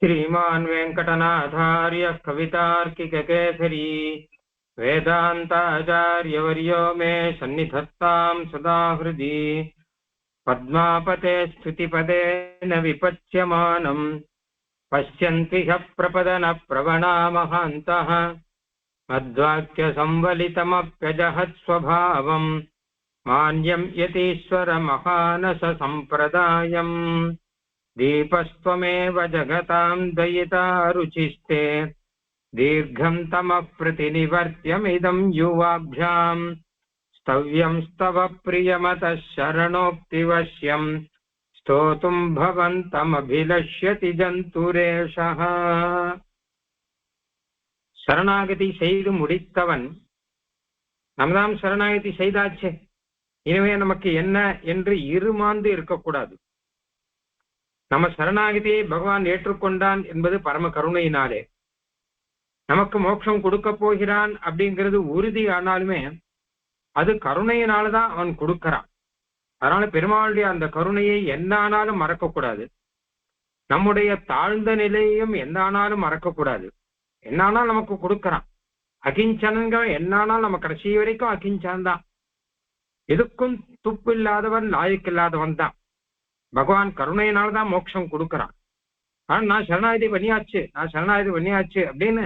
श्रीमान् वेङ्कटनाथार्यः कवितार्किककेसरी वेदान्ताचार्यवर्यो मे सन्निधत्तां सदा हृदि पद्मापते स्तुतिपदेन विपच्यमानम् पश्यन्ति ह्यः प्रपदनप्रवणा महान्तः मद्वाक्यसंवलितमप्यजहत्स्वभावम् मान्यं यतीश्वरमहानससम्प्रदायम् दीपस्त्वमेव जगतां दयिता रुचिस्ते दीर्घं तमः प्रतिनिवर्त्यमिदं युवाभ्यां स्तव्यं स्तव प्रियमतः शरणोक्तिवश्यं स्तोतुं भवन्तमभिलष्यति जन्तुरेषः. சரணாகதி செய்து முடித்தவன் நம்மதான் சரணாகதி செய்தாச்சே, இனிமே நமக்கு என்ன என்று இருமாந்து இருக்கக்கூடாது. நம்ம சரணாகதியை பகவான் ஏற்றுக்கொண்டான் என்பது பரம கருணையினாலே, நமக்கு மோட்சம் கொடுக்க போகிறான் அப்படிங்கிறது உறுதி ஆனாலுமே அது கருணையினால்தான் அவன் கொடுக்கறான். அதனால பெருமாளுடைய அந்த கருணையை என்ன ஆனாலும் மறக்கக்கூடாது. நம்முடைய தாழ்ந்த நிலையையும் என்ன ஆனாலும் மறக்கக்கூடாது. என்ன ஆனாலும் நமக்கு கொடுக்கறான். அகிஞ்சனங்க என்ன ஆனாலும் நம்ம கடைசி வரைக்கும் அகிஞ்சன் தான். எதுக்கும் துப்பு இல்லாதவன் லாயக்கு இல்லாதவன் தான். பகவான் கருணையினால்தான் மோட்சம் கொடுக்கறான். ஆனா நான் சரணாகதி பண்ணியாச்சு அப்படின்னு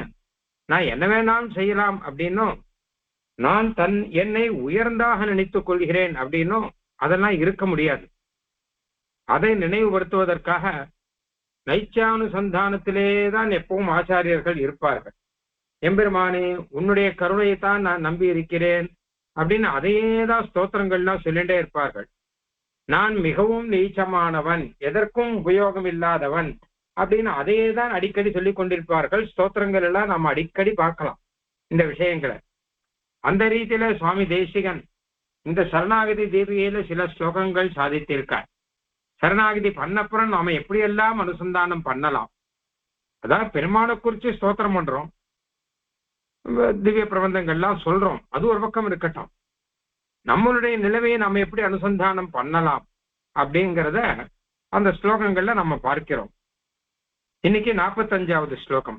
நான் என்ன வேணாலும் செய்யலாம் அப்படின்னும், நான் என்னை உயர்ந்தாக நினைத்துக் கொள்கிறேன் அப்படின்னும் அதெல்லாம் இருக்க முடியாது. அதை நினைவுபடுத்துவதற்காக நைச்சானுசந்தானத்திலேதான் எப்பவும் ஆச்சாரியர்கள் இருப்பார்கள். எம்பெருமானே உன்னுடைய கருணையைத்தான் நான் நம்பி இருக்கிறேன் அப்படின்னு அதையேதான் ஸ்தோத்திரங்கள்லாம் சொல்லிட்டே இருப்பார்கள். நான் மிகவும் நீச்சமானவன், எதற்கும் உபயோகம் இல்லாதவன் அப்படின்னு அதையேதான் அடிக்கடி சொல்லிக் கொண்டிருப்பார்கள். ஸ்தோத்திரங்கள் எல்லாம் நாம் அடிக்கடி பார்க்கலாம் இந்த விஷயங்களை. அந்த ரீதியில சுவாமி தேசிகன் இந்த சரணாகதி தீபிகையில சில ஸ்லோகங்கள் சாதித்திருக்கார். சரணாகதி பண்ணப்புறம் நாம எப்படியெல்லாம் அனுசந்தானம் பண்ணலாம், அதாவது பெருமாளை குறிச்சு ஸ்தோத்திரம் பண்றோம், திவ்ய பிரபந்தங்கள்லாம் சொல்றோம், அது ஒரு பக்கம் இருக்கட்டும். நம்மளுடைய நிலைமையை நம்ம எப்படி அனுசந்தானம் பண்ணலாம் அப்படிங்கிறத அந்த ஸ்லோகங்கள்ல நம்ம பார்க்கிறோம். இன்னைக்கு 45வது ஸ்லோகம்.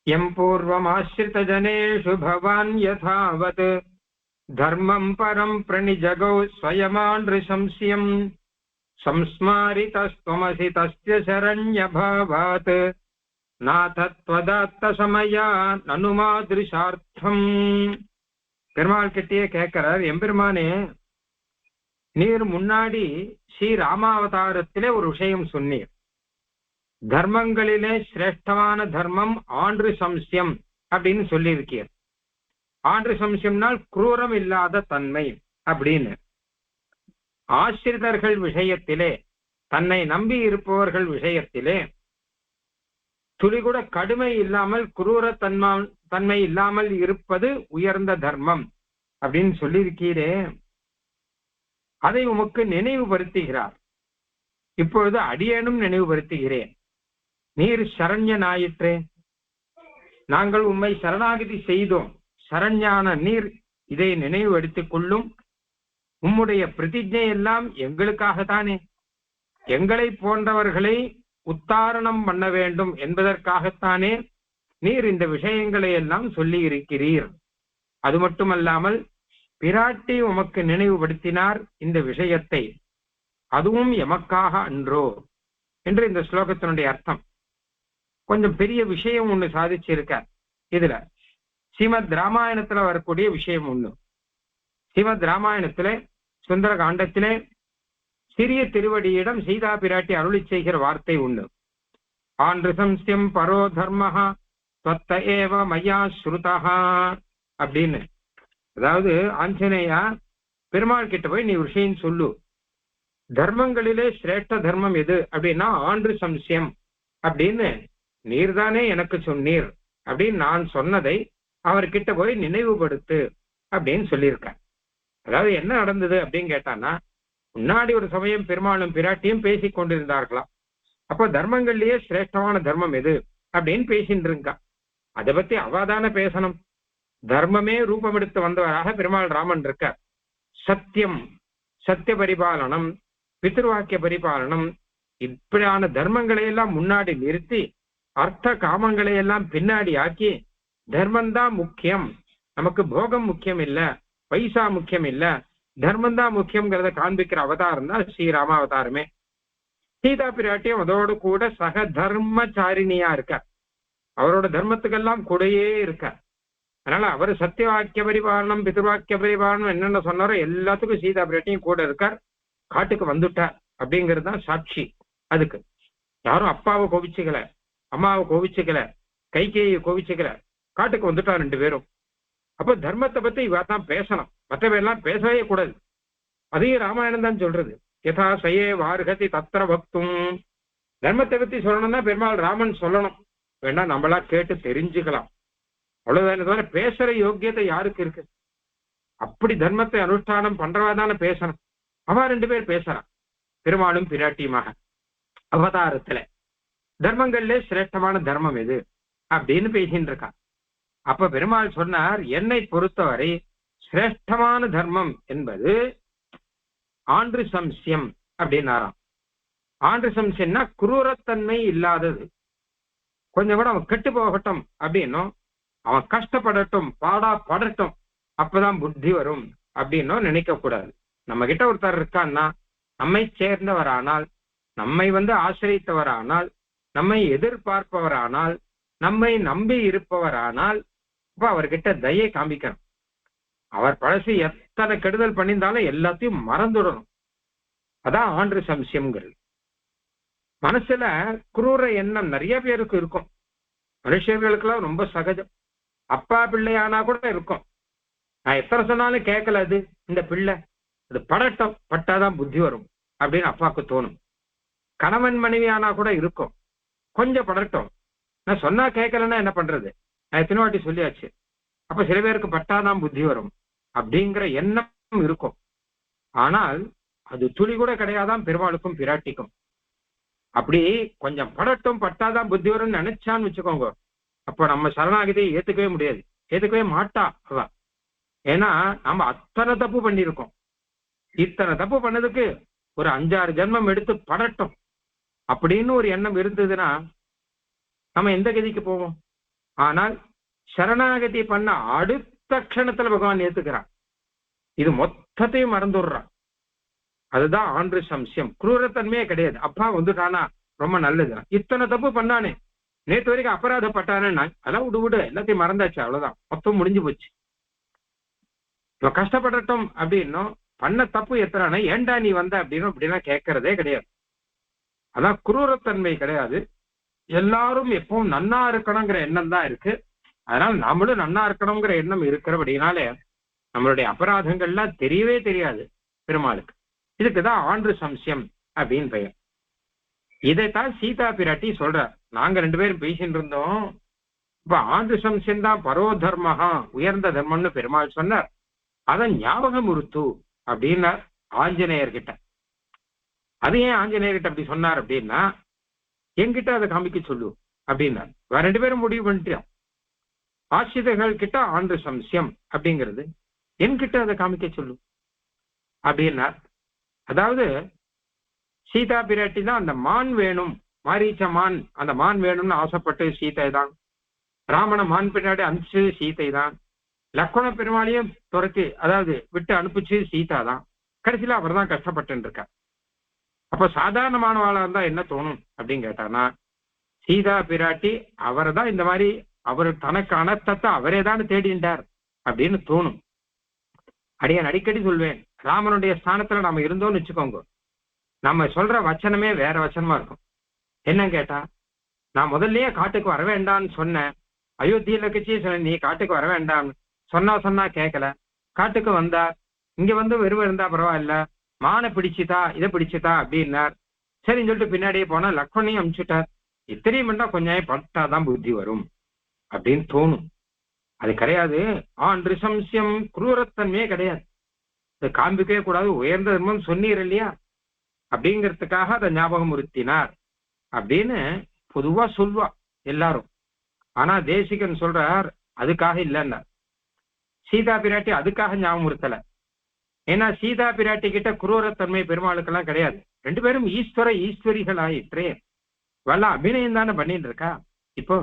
எம் பூர்வம் ஆசிரித ஜனேஷு பவான் யதாவத் தர்மம் பரம் பிரணிஜகௌ ஸ்வயமான்றிசம்ஸ்யம் சம்ஸ்மாரிதஸ்த்வமசி தஸ்ய சரண்யபாவாத் நாதத்வதாத்த சமயா நனுமாதிருஷார்த்தம். பெருமாள் கிட்டே கேட்கிறார், எம்பெருமானே நீர் முன்னாடி ஸ்ரீ ராமாவதாரத்திலே ஒரு விஷயம் சொன்னீர். தர்மங்களிலே சிரேஷ்டமான தர்மம் ஆண்டு சம்சியம் அப்படின்னு சொல்லியிருக்கீர். ஆண்டு சம்சியம்னால் குரூரம் இல்லாத தன்மை அப்படின்னு. ஆசிரிதர்கள் விஷயத்திலே, தன்னை நம்பி இருப்பவர்கள் விஷயத்திலே துளி கூட கடுமை இல்லாமல் குரூர தன்மை இல்லாமல் இருப்பது உயர்ந்த தர்மம் அப்படின்னு சொல்லியிருக்கீரே, அதை உமக்கு நினைவுபடுத்துகிறார். இப்பொழுது அடியேனும் நினைவுபடுத்துகிறேன். நீர் சரண்யனாயிற்றே, நாங்கள் உம்மை சரணாகதி செய்தோம். சரண்யான நீர் இதை நினைவுபடுத்திக் கொள்ளும். உம்முடைய பிரதிஜை எல்லாம் எங்களுக்காகத்தானே, எங்களை போன்றவர்களை உத்தாரணம் பண்ண வேண்டும் என்பதற்காகத்தானே நீர் இந்த விஷயங்களை எல்லாம் சொல்லி இருக்கிறீர். அது மட்டுமல்லாமல் பிராட்டி உமக்கு நினைவுபடுத்தினார் இந்த விஷயத்தை, அதுவும் எமக்காக அன்றோ என்று இந்த ஸ்லோகத்தினுடைய அர்த்தம். கொஞ்சம் பெரிய விஷயம் ஒண்ணு சாதிச்சிருக்கார் இதுல. ஸ்ரீமத் ராமாயணத்துல வரக்கூடிய விஷயம் ஒண்ணு. ஸ்ரீமத் ராமாயணத்துல சுந்தர காண்டத்திலே சிறிய திருவடியிடம் சீதா பிராட்டி அருளி செய்கிற வார்த்தை ஒண்ணு. ஆண்டு சம்சியம் பரோ தர்மஹா தொத்த ஏவ மையா ஸ்ருதஹா அப்படின்னு. அதாவது ஆஞ்சநேயா பெருமாள் கிட்ட போய் நீ விஷயம் சொல்லு, தர்மங்களிலே சிரேஷ்ட தர்மம் எது அப்படின்னா ஆண்டு சம்சியம் அப்படின்னு நீர்தானே எனக்கு சொன்னீர் அப்படின்னு நான் சொன்னதை அவர்கிட்ட போய் நினைவுபடுத்து அப்படின்னு சொல்லியிருக்கேன். அதாவது என்ன நடந்தது அப்படின்னு கேட்டான்னா, முன்னாடி ஒரு சமயம் பெருமாளும் பிராட்டியும் பேசி கொண்டிருந்தார்களாம். அப்போ தர்மங்கள்லயே சிரேஷ்டமான தர்மம் எது அப்படின்னு பேசிட்டு இருக்கா. அதை பத்தி அவாதான பேசணும். தர்மமே ரூபம் எடுத்து வந்தவராக பெருமாள் ராமன் இருக்கார். சத்தியம், சத்திய பரிபாலனம், பித்ருவாக்கிய பரிபாலனம், இப்படியான தர்மங்களை எல்லாம் முன்னாடி நிறுத்தி அர்த்த காமங்களை எல்லாம் பின்னாடி ஆக்கி தர்மம்தான் முக்கியம், நமக்கு போகம் முக்கியம் இல்ல, பைசா முக்கியம் இல்ல, தர்மம் தான் முக்கியங்கிறத காண்பிக்கிற அவதாரம் தான் ஸ்ரீராம அவதாரமே. சீதா பிராட்டியும் அதோடு கூட சக தர்மச்சாரிணியா இருக்கார். அவரோட தர்மத்துக்கெல்லாம் கூடயே இருக்கார். அதனால அவர் சத்தியவாக்கிய பரிபாலனம் பிதுர்வாக்கிய பரிபாலனம் என்னென்ன சொன்னாரோ எல்லாத்துக்கும் சீதா பிராட்டியும் கூட இருக்கார். காட்டுக்கு வந்துட்டார் அப்படிங்கிறது தான் சாட்சி. அதுக்கு யாரும் அப்பாவை கோபிச்சுக்கல, அம்மாவை கோபிச்சுக்கல, கைகேயை கோபிச்சுக்கல, காட்டுக்கு வந்துட்டா ரெண்டு பேரும். அப்ப தர்மத்தை பத்தி இவ தான் பேசணும், மற்றவையெல்லாம் பேசவே கூடாது. அதையும் ராமாயணம் தான் சொல்றது. யதா சயே வார்கதி தத்திர பக்தும். தர்மத்தை பத்தி சொல்லணும்னா பெருமாள் ராமன் சொல்லணும், வேணா நம்மளா கேட்டு தெரிஞ்சுக்கலாம், அவ்வளவுதானே தவிர பேசுற யோக்கியத்தை யாருக்கு இருக்கு? அப்படி தர்மத்தை அனுஷ்டானம் பண்றவா தானே பேசணும். அவ ரெண்டு பேர் பேசுறான், பெருமாளும் பிராட்டியுமாக அவதாரத்துல. தர்மங்கள்ல சிரேஷ்டமான தர்மம் எது அப்படின்னு பேசின்னு இருக்கான். அப்ப பெருமாள் சொன்னார், என்னை பொறுத்தவரை சிரேஷ்டமான தர்மம் என்பது ஆண்டு சம்சியம் அப்படின்னாராம். ஆண்டு சம்சியம்னா குரூரத்தன்மை இல்லாதது. கொஞ்சம் கூட அவன் கெட்டு போகட்டும் அப்படின்னும், அவன் கஷ்டப்படட்டும், பாடா படட்டும், அப்பதான் புத்தி வரும் அப்படின்னும் நினைக்க கூடாது. நம்ம கிட்ட ஒருத்தர் இருக்கான்னா, நம்மை சேர்ந்தவரானால், நம்மை ஆசிரியத்தவரானால், நம்மை எதிர்பார்ப்பவரானால், நம்மை நம்பி இருப்பவரானால், அப்ப அவர்கிட்ட தயை காமிக்கணும். அவர் பழசு எத்தனை கெடுதல் பண்ணியிருந்தாலும் எல்லாத்தையும் மறந்துடணும். அதான் ஆண்டு சம்சியம்ங்கிறது. மனசுல குரூர எண்ணம் நிறைய பேருக்கு இருக்கும். மனுஷர்களுக்கெல்லாம் ரொம்ப சகஜம். அப்பா பிள்ளையானா கூட இருக்கும். நான் எத்தனை சொன்னாலும் கேட்கல, அது இந்த பிள்ளை அது படட்டும், பட்டாதான் புத்தி வரும் அப்படின்னு அப்பாவுக்கு தோணும். கணவன் மனைவி ஆனா கூட இருக்கும், கொஞ்சம் படட்டும், நான் சொன்னா கேட்கலன்னா என்ன பண்றது, நான் எத்தனை வாட்டி சொல்லியாச்சு, அப்ப சில பேருக்கு பட்டாதான் புத்தி வரும் அப்படிங்கிற எண்ணம் இருக்கும். ஆனால் அது துளி கூட கிடையாதான் பெருமாளுக்கும் பிராட்டிக்கும். அப்படி கொஞ்சம் படட்டும், பட்டாதான் புத்தி வரும்னு நினைச்சான்னு வச்சுக்கோங்க, அப்ப நம்ம சரணாகதியை ஏத்துக்கவே முடியாது, ஏத்துக்கவே மாட்டா அவ. ஏன்னா நம்ம அத்தனை தப்பு பண்ணியிருக்கோம். இத்தனை தப்பு பண்ணதுக்கு ஒரு 5-6 ஜென்மம் எடுத்து படட்டும் அப்படின்னு ஒரு எண்ணம் இருந்ததுன்னா நம்ம எந்த கதிக்கு போவோம்? ஆனால் சரணாகதி பண்ண அடுத்த க்ஷணத்துல பகவான் ஏத்துக்கிறான், இது மொத்தத்தையும் மறந்துடுறான். அதுதான் ஆண்டு சம்சியம். குரூரத்தன்மையே கிடையாது. அப்பா வந்துட்டானா ரொம்ப நல்லது, இத்தனை தப்பு பண்ணானே, நேற்று வரைக்கும் அபராதப்பட்டானே, அதெல்லாம் விடு, எல்லாத்தையும் மறந்தாச்சு, அவ்வளவுதான், மொத்தம் முடிஞ்சு போச்சு. இவன் கஷ்டப்படட்டும் அப்படின்னும், பண்ண தப்பு எத்தனை ஏண்டா நீ வந்த அப்படின்னு அப்படின்னா கேட்கறதே கிடையாது. அதான் குரூரத்தன்மை கிடையாது. எல்லாரும் எப்பவும் நன்னா இருக்கணுங்கிற எண்ணம் தான் இருக்கு. அதனால நம்மளும் நன்னா இருக்கணுங்கிற எண்ணம் இருக்கிறபடினாலே நம்மளுடைய அபராதங்கள்லாம் தெரியவே தெரியாது பெருமாளுக்கு. இதுக்குதான் ஆண்டு சம்சியம் அப்படின்னு பெயர். இதைத்தான் சீதா பிராட்டி சொல்றார். நாங்க 2 பேரும் பேசிட்டு இருந்தோம், இப்ப ஆண்டு சம்சியம் தான் பரோ தர்மஹா, உயர்ந்த தர்மம்னு பெருமாள் சொன்னார். அதை ஞாபகம் உறுத்து அப்படின்னார் ஆஞ்சநேயர்கிட்ட. அது ஏன் ஆஞ்சநேயர்கிட்ட அப்படி சொன்னார் அப்படின்னா, என்கிட்ட அதை காமிக்க சொல்லு அப்படின்னார். வேற 2 பேரும் முடிவு பண்ணிட்டோம். ஆசிரியர்கள் கிட்ட ஆண்டு சம்சியம் அப்படிங்கிறது, என்கிட்ட அதை காமிக்க சொல்லு அப்படின்னார். அதாவது சீதா பிராட்டி தான் அந்த மான் வேணும், மாரீச்ச மான், அந்த மான் வேணும்னு ஆசைப்பட்டு சீதை தான். ராமனை மான் பின்னாடி அனுப்பிச்சது சீதை தான். லக்ஷ்மண பெருமாளையும் துரத்தி, அதாவது விட்டு அனுப்பிச்சு சீதா தான். கடைசியில அவர் தான் கஷ்டப்பட்டு இருக்கார். அப்ப சாதாரணமானவாளா இருந்தா என்ன தோணும் அப்படின்னு கேட்டானா, சீதா பிராட்டி அவரை தான் இந்த மாதிரி, அவர் தனக்கு அனர்த்தத்தை அவரே தான் தேடிண்டார் அப்படின்னு தோணும். அடியான் அடிக்கடி சொல்வேன், ராமனுடைய ஸ்தானத்துல நாம இருந்தோம்னு வச்சுக்கோங்க, நம்ம சொல்ற வச்சனமே வேற வச்சனமா இருக்கும். என்ன கேட்டா, நான் முதல்லயே காட்டுக்கு வர வேண்டாம்னு சொன்னேன், அயோத்தியில கட்சி சொன்ன, நீ காட்டுக்கு வர வேண்டாம் சொன்னா கேட்கல, காட்டுக்கு வந்தா, இங்க வெறும் இருந்தா பரவாயில்ல, மானை பிடிச்சுதா இதை பிடிச்சுதா அப்படின்னார். சரின்னு சொல்லிட்டு பின்னாடியே போனா லக்ஷ்மணையும் அனுப்பிச்சுட்டார். இத்தனையும் பண்ணா கொஞ்சம் பட்டாதான் புத்தி வரும் அப்படின்னு தோணும். அது கிடையாது. ஆண்டு சம்சியம் குரூரத்தன்மையே கிடையாது. இதை காண்பிக்கவே கூடாது, உயர்ந்த தர்மம் சொன்னீர் இல்லையா அப்படிங்கிறதுக்காக அதை ஞாபகம் உறுத்தினார் அப்படின்னு பொதுவா சொல்வா எல்லாரும். ஆனா தேசிகன் சொல்றார் அதுக்காக இல்லைன்னார். சீதா பிராட்டி அதுக்காக ஞாபகம் உறுத்தல, ஏன்னா சீதா பிராட்டி கிட்ட குரூரத்தன்மை பெருமாளுக்கெல்லாம் கிடையாது. ரெண்டு பேரும் ஈஸ்வர ஈஸ்வரிகள் ஆயிற்றே. வல்ல அபிநயம் தானே பண்ணிட்டு இருக்கா. இப்போ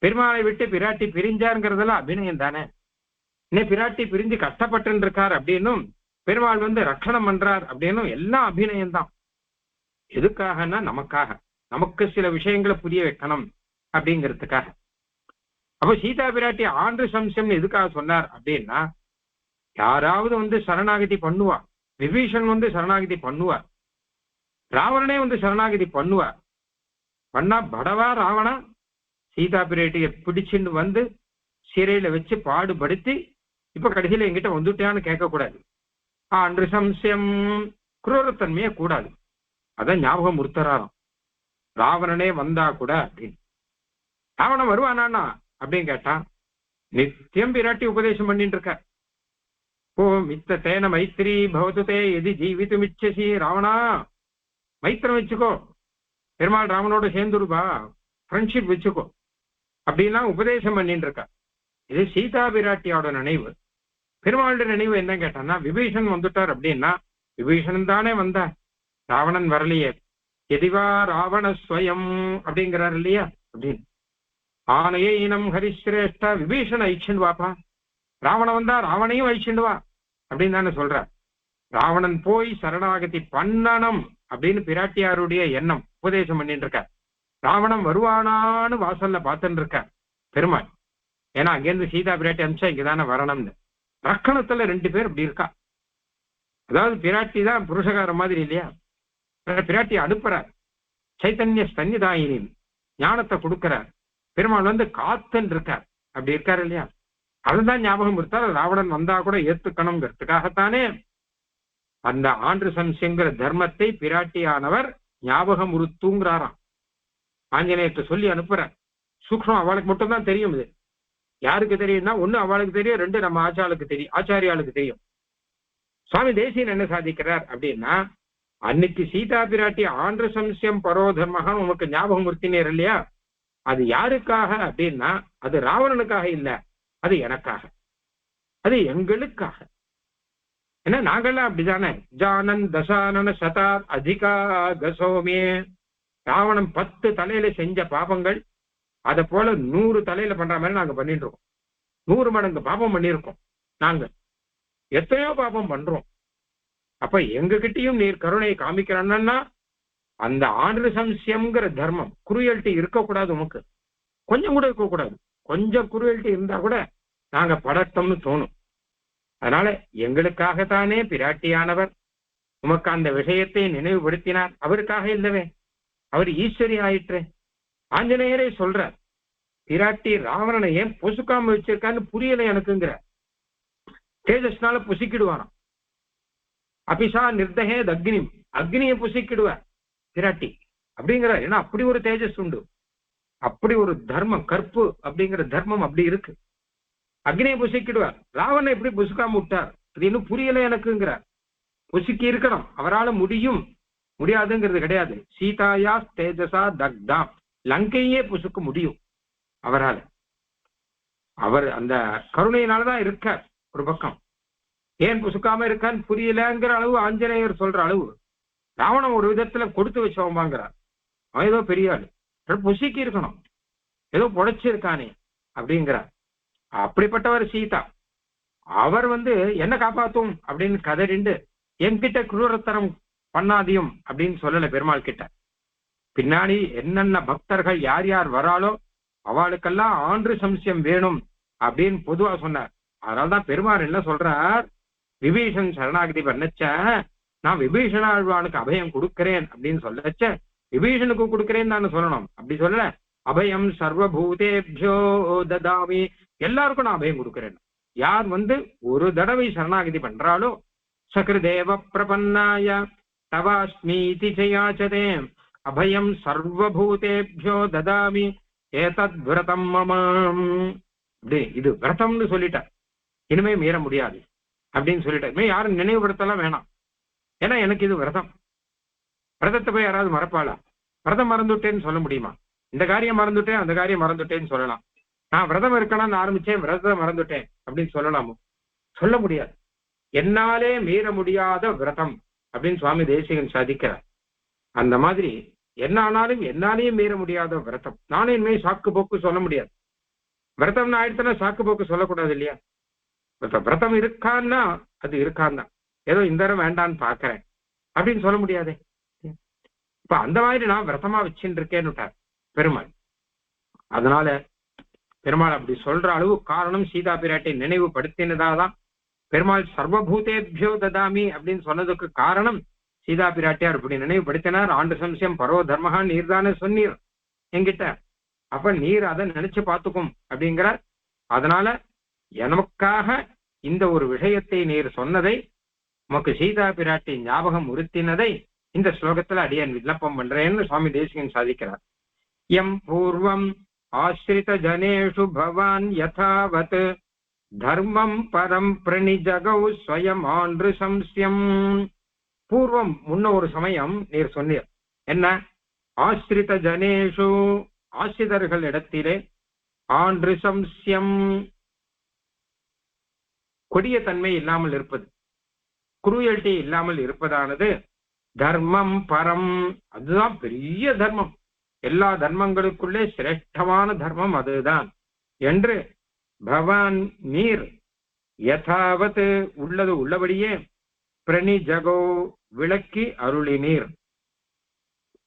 பெருமாளை விட்டு பிராட்டி பிரிஞ்சாருங்கிறதெல்லாம் அபிநயம் தானே. இன்னும் பிராட்டி பிரிஞ்சு கஷ்டப்பட்டு இருக்கார் அப்படின்னும் பெருமாள் வந்து ரட்சணம் பண்றார் அப்படின்னும் எல்லாம் அபிநயம் தான். எதுக்காகனா நமக்காக, நமக்கு சில விஷயங்களை புரிய வைக்கணும் அப்படிங்கிறதுக்காக. அப்ப சீதா பிராட்டி ஆண்டு சம்சம் எதுக்காக சொன்னார் அப்படின்னா, யாராவது வந்து சரணாகதி பண்ணுவார், விபீஷன் வந்து சரணாகதி பண்ணுவார், ராவணனே வந்து சரணாகதி பண்ணுவார். பண்ணா படவா ராவணா சீதா பிராட்டியை பிடிச்சுன்னு வந்து சிறையில வச்சு பாடுபடுத்தி இப்ப கடைசியில எங்கிட்ட வந்துட்டான்னு கேட்கக்கூடாது. ஆண்டு சம்சயம் குரூரத்தன்மையே கூடாது. அதான் ஞாபகம் உறுத்தராரம். ராவணனே வந்தா கூட அப்படின்னு. ராவணன் வருவானா அப்படின்னு கேட்டான். நித்தியம் பிராட்டி உபதேசம் பண்ணிட்டு இருக்க. ஓ மித்த தேன மைத்திரி பவதுதே எதி ஜீவித்து மிச்சசி. ராவணா மைத்திரம் வச்சுக்கோ, பெருமாள் ராமனோட சேர்ந்துருப்பா, ஃப்ரெண்ட்ஷிப் வச்சுக்கோ அப்படின்னா உபதேசம் பண்ணிட்டு இருக்கா. இது சீதா பிராட்டியோட நினைவு. பெருமாளோட நினைவு என்ன கேட்டான்னா, விபீஷன் வந்துட்டார் அப்படின்னா, விபீஷன் தானே வந்தார், ராவணன் வரலையே. எதிவா ராவண ஸ்வயம் அப்படிங்கிறார் இல்லையா அப்படின்னு. ஆனையே இனம் ஹரிஸ்ரேஷ்டா விபீஷன் ஐச்சுண்டு வாப்பா. ராவணன் வந்தா ராவணையும் ஐச்சுண்டு வா அப்படின்னு தானே சொல்றார். ராவணன் போய் சரணாகதி பண்ணணும் அப்படின்னு பிராட்டியாருடைய எண்ணம் உபதேசம் பண்ணிட்டு இருக்கார். ராவணன் வருவானான்னு வாசல்ல பார்த்துட்டு இருக்கார் பெருமாள். ஏன்னா அங்கேருந்து சீதா பிராட்டி அம்சா இங்கதானே வரணும்னு. ரக்கணத்துல ரெண்டு பேர் இப்படி இருக்கா. அதாவது பிராட்டி தான் புருஷகாரம் மாதிரி இல்லையா. பிராட்டி அனுப்புறார், சைத்தன்ய ஸ்தன்யதாயினி ஞானத்தை கொடுக்கிறார். பெருமாள் வந்து காத்துன்னு இருக்கார், அப்படி இருக்காரு இல்லையா. அதுதான் ஞாபகம் இருந்தார். ராவணன் வந்தா கூட ஏத்துக்கணுங்கிறதுக்காகத்தானே அந்த ஆண்டு சம்சயங்கிற தர்மத்தை பிராட்டியானவர் ஞாபகம் உறுத்துங்கிறாராம். ஆஞ்சநேயத்தை சொல்லி அனுப்புறார். சூக்ஷ்மம் அவளுக்கு மட்டும்தான் தெரியும். இது யாருக்கு தெரியும்னா, ஒண்ணு அவளுக்கு தெரியும், ரெண்டு நம்ம ஆச்சாளுக்கு தெரியும், ஆச்சாரியாளுக்கு தெரியும். சுவாமி தேசியன் என்ன சாதிக்கிறார் அப்படின்னா, அன்னைக்கு சீதா பிராட்டி ஆண்டு சம்சயம் பரோ தர்மகா உனக்கு ஞாபகம் உறுத்தினேர் இல்லையா, அது யாருக்காக அப்படின்னா அது ராவணனுக்காக இல்ல, அது எனக்காக, அது எங்களுக்காக. ஏன்னா நாங்கள்லாம் அப்படிதானே. ஜானன் தசானன சதா அதிகா கசோமே. ராவணன் 10 தலையில செஞ்ச பாபங்கள் அதை போல 100 தலையில பண்ற மாதிரி நாங்க பண்ணிட்டு இருக்கோம். 100 மடங்கு பாபம் பண்ணியிருக்கோம். நாங்க எத்தனையோ பாபம் பண்றோம். அப்ப எங்ககிட்டயும் நீர் கருணையை காமிக்கிறான்னா அந்த ஆண்டு சம்சயம்ங்கிற தர்மம், குருயல்ட்டி இருக்கக்கூடாது. உனக்கு கொஞ்சம் கூட இருக்கக்கூடாது. கொஞ்சம் குருயல்ட்டி இருந்தா கூட நாங்க படட்டோம்னு தோணும். அதனால எங்களுக்காகத்தானே பிராட்டியானவர் உமக்கு அந்த விஷயத்தை நினைவுபடுத்தினார். அவருக்காக இல்லவே, அவர் ஈஸ்வரி ஆயிற்று. ஆஞ்சநேயரே சொல்றார், பிராட்டி ராவணனை ஏன் பொசுக்காம வச்சிருக்கான்னு புரியல எனக்குங்கிற. தேஜஸ்னால புசிக்கிடுவாராம். அபிஷா நிர்தகே அக்னி, அக்னியை புசிக்கிடுவார் பிராட்டி அப்படிங்கிறார். ஏன்னா அப்படி ஒரு தேஜஸ் உண்டு, அப்படி ஒரு தர்மம், கற்பு அப்படிங்கிற தர்மம் அப்படி இருக்கு. அக்னியை புசிக்கிடுவார். ராவணனை எப்படி புசுக்காம விட்டார் அது இன்னும் புரியல எனக்குங்கிறார். புசுக்கி இருக்கணும், அவரால் முடியும், முடியாதுங்கிறது கிடையாது. சீதாயா தேஜசா தக்தா, லங்கையே புசுக்க முடியும் அவரால். அவர் அந்த கருணையினாலதான் இருக்கார். ஒரு பக்கம் ஏன் புசுக்காம இருக்கான்னு புரியலங்கிற அளவு ஆஞ்சநேயர் சொல்ற அளவு ராவணன் ஒரு விதத்துல கொடுத்து வச்சவமாங்கிறார். அவன் ஏதோ பெரிய ஆளு, புசிக்கி இருக்கணும், ஏதோ புடைச்சிருக்கானே அப்படிங்கிறார். அப்படிப்பட்டவர் சீதா. அவர் வந்து என்ன காப்பாத்தும் அப்படின்னு கதறிண்டு என்கிட்ட குரூரத்தனம் பண்ணாதியும் அப்படின்னு சொல்லல பெருமாள் கிட்ட. பின்னாடி என்னென்ன பக்தர்கள் யார் யார் வராளோ அவளுக்கெல்லாம் ஆண்டு சம்சயம் வேணும் அப்படின்னு பொதுவா சொன்னார். அதனால்தான் பெருமாள் என்ன சொல்றார், விபீஷன் சரணாகதி பண்ணச்ச நான் விபீஷணாழ்வானுக்கு அபயம் கொடுக்கிறேன் அப்படின்னு சொல்லச்ச விபீஷனுக்கு கொடுக்கிறேன்னு நான் சொல்லணும். அப்படி சொல்லல, அபயம் சர்வபூதேபியோ ததாமி, எல்லாருக்கும் நான் அபயம் கொடுக்கிறேன். யார் வந்து ஒரு தடவை சரணாகதி பண்றாளோ சக்ருதேவ பிரபன்னாய தவாஸ்மீதி ஜயாச்சதே அபயம் சர்வபூதேபியோ ததாமி ஏதத் விரதம் மமாம். அப்படி இது விரதம்னு சொல்லிட்டார், இனிமே மீற முடியாது அப்படின்னு சொல்லிட்டார். இனிமே யாரும் நினைவுபடுத்தலாம் வேணாம், ஏன்னா எனக்கு இது விரதம். விரதத்தை போய் யாராவது மறப்பாளா? விரதம் மறந்துட்டேன்னு சொல்ல முடியுமா? இந்த காரியம் மறந்துட்டேன் அந்த காரியம் மறந்துட்டேன்னு சொல்லலாம். நான் விரதம் இருக்கணும்னு ஆரம்பிச்சேன், விரதத்தை மறந்துட்டேன் அப்படின்னு சொல்லலாமோ? சொல்ல முடியாது. என்னாலே மீற முடியாத விரதம் அப்படின்னு சுவாமி தேசிகன் சாதிக்கிறார். அந்த மாதிரி என்ன ஆனாலும் என்னாலேயும் மீற முடியாத விரதம். நானும் இனிமேல் சாக்கு போக்கு சொல்ல முடியாது. விரதம்னு ஆயிடுச்சுன்னா சாக்கு போக்கு சொல்லக்கூடாது இல்லையா? விரதம் இருக்கான்னா அது இருக்கான் தான். ஏதோ இந்த தரம் வேண்டான்னு பாக்குறேன் அப்படின்னு சொல்ல முடியாதே. இப்ப அந்த மாதிரி நான் விரதமா வச்சுட்டு இருக்கேன்னுட்டார் பெருமாள். அதனால பெருமாள் அப்படி சொல்ற அளவு காரணம் சீதா பிராட்டை நினைவுபடுத்தினதாதான். பெருமாள் சர்வபூதேபியோ ததாமி அப்படின்னு சொன்னதுக்கு காரணம் சீதா பிராட்டியார் இப்படி நினைவுபடுத்தினார். ஆண்டு சம்சயம் பரோ தர்மஹா நீர் தானே சொன்னீர் என்கிட்ட, அப்ப நீர் அதை நினைச்சு பார்த்துக்கும் அப்படிங்கிறார். அதனால எனக்காக இந்த ஒரு விஷயத்தை நீர் சொன்னதை, உமக்கு சீதா பிராட்டி ஞாபகம் உறுத்தினதை இந்த ஸ்லோகத்துல அடியன் விண்ணப்பம் பண்றேன்னு சுவாமி தேசிகன் சாதிக்கிறார். எம் பூர்வம் ஆசிரித ஜனேஷு பவான் யதாவத் தர்மம் பரம் பிரணிஜகௌ ஸ்வயம் ஆண்டு சம்சியம். பூர்வம் முன்ன ஒரு சமயம் நீர் சொன்னீர். என்ன? ஆசிரித ஜனேஷு ஆசிரியர்கள் இடத்திலே ஆண்டு சம்சியம் கொடிய தன்மை இல்லாமல் இருப்பது, குரூயல்டி இல்லாமல் இருப்பதானது தர்மம் பரம், அதுதான் பெரிய தர்மம், எல்லா தர்மங்களுக்குள்ளே சிரேஷ்டமான தர்மம் அதுதான் என்று பவான் நீர் யதாவத் உள்ளது உள்ளபடியே பிரணிஜகோ விளக்கி அருளினீர்.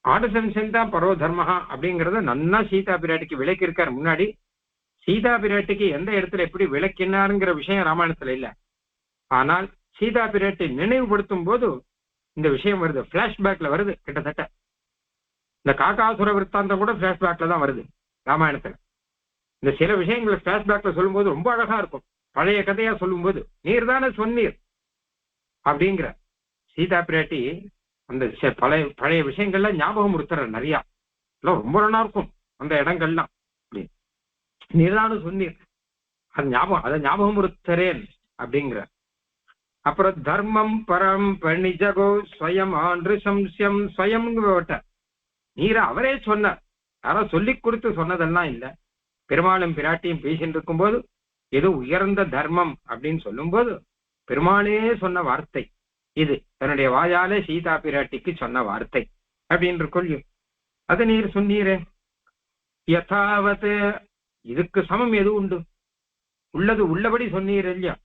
ஆடுசம்சம் தான் பரோ தர்மஹா அப்படிங்கறத நன்னா சீதா பிராட்டிக்கு விளக்கி இருக்கார். முன்னாடி சீதா பிராட்டிக்கு எந்த இடத்துல எப்படி விளக்கினாருங்கிற விஷயம் ராமாயணத்துல இல்ல. ஆனால் சீதா பிராட்டி நினைவுபடுத்தும் போது இந்த விஷயம் வருது, பிளாஷ்பேக்ல வருது. கிட்டத்தட்ட இந்த காக்காசுர விற்த்தாந்தம் கூட பிளாஷ்பேக்ல தான் வருது ராமாயணத்துல. இந்த சில விஷயங்களை பிளாஷ்பேக்ல சொல்லும் போது ரொம்ப அழகா இருக்கும். பழைய கதையா சொல்லும் போது நீர் தானே சொன்னீர் அப்படிங்கிற சீதா பிராட்டி அந்த பழைய விஷயங்கள்லாம் ஞாபகம் உறுத்துற நிறையா ரொம்ப நல்லா இருக்கும். அந்த இடங்கள்லாம் நீர்தானு சொன்னீர், அது ஞாபகம் உறுத்துறேன் அப்படிங்கிற. அப்புறம் தர்மம் பரம் பணிஜகோ ஸ்வயம் ஆண்டு சம்சியம். ஸ்வயம்ங்கிற நீர அவரே சொன்னார், யாரோ சொல்லி கொடுத்து சொன்னதெல்லாம் இல்ல. பெருமாளும் பிராட்டியும் பேசிட்டு இருக்கும் போது ஏதோ உயர்ந்த தர்மம் அப்படின்னு சொல்லும் போது பெருமாளே சொன்ன வார்த்தை இது, தன்னுடைய வாயாலே சீதா பிராட்டிக்கு சொன்ன வார்த்தை அப்படின்னு கொள்ளும். அது நீர் சொன்னீரே. யதாவத் இதுக்கு சமம் எது உண்டு? உள்ளது உள்ளபடி சொன்னீர் இல்லையா?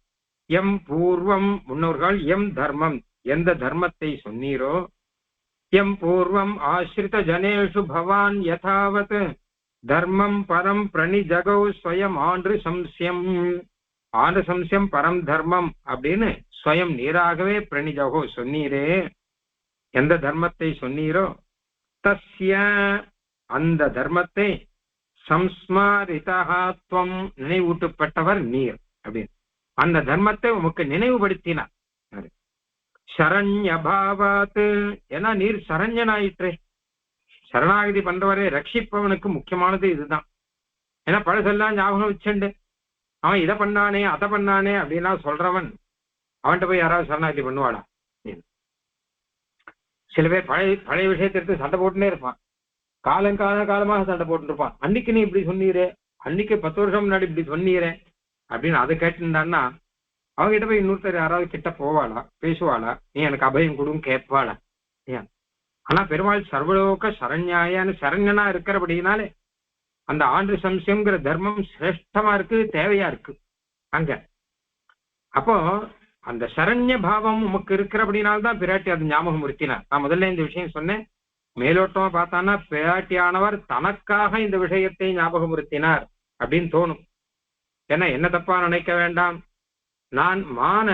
எம் பூர்வம் முன்னோர்கள் எம் தர்மம் எந்த தர்மத்தை சொன்னீரோ, எம் பூர்வம் ஆசிரித ஜனேஷு பவான் யதாவத் தர்மம் பரம் பிரணிஜகௌ ஸ்வயம் ஆண்டு சம்சியம். ஆண்டு சம்சியம் பரம் தர்மம் அப்படின்னு ஸ்வயம் நீராகவே பிரணிஜகோ சொன்னீரே. எந்த தர்மத்தை சொன்னீரோ தஸ்ய அந்த தர்மத்தை சம்ஸ்மாரிதஹாத்வம் நினைவூட்டப்பட்டவர் நீர் அப்படின்னு அந்த தர்மத்தை உமக்கு நினைவுபடுத்தினார். சரண்யபாவாத் ஏன்னா நீர் சரண்யனாயிற்றே. சரணாகதி பண்றவரை ரட்சிப்பவனுக்கு முக்கியமானது இதுதான். ஏன்னா பழசெல்லாம் ஞாபகம் வச்சுண்டு அவன் இதை பண்ணானே அதை பண்ணானே அப்படின்னா சொல்றவன் அவன்கிட்ட போய் யாராவது சரணாகதி பண்ணுவாளா? சில பேர் பழைய விஷயத்திற்கு சண்டை போட்டுனே இருப்பான். காலமாக சண்டை போட்டு இருப்பான். அன்னைக்கு நீ இப்படி சொன்னீரே, அன்னைக்கு 10 வருஷம் முன்னாடி இப்படி சொன்னீரே அப்படின்னு அதை கேட்டுட்டான்னா அவங்க கிட்ட போய் இன்னொருத்தர் யாராவது கிட்ட போவாளா, பேசுவாளா, நீ எனக்கு அபயம் கொடுன்னு கேட்பாளா? ஏன்? ஆனா பெருமாள் சர்வலோக சரண்யாயான்னு சரண்யனா இருக்கிறபடினாலே அந்த ஆண்டு சம்சயம்ங்கிற தர்மம் சிரேஷ்டமா இருக்கு, தேவையா இருக்கு அங்க. அப்போ அந்த சரண்ய பாவம் உமக்கு இருக்கிறபடினால்தான் பிராட்டி அது ஞாபகம் உறுத்தினார். நான் முதல்ல இந்த விஷயம் சொன்னேன். மேலோட்டமா பார்த்தான்னா பிராட்டியானவர் தனக்காக இந்த விஷயத்தை ஞாபகம் உறுத்தினார் அப்படின்னு தோணும். ஏன்னா என்ன தப்பா நினைக்க வேண்டாம், நான் மான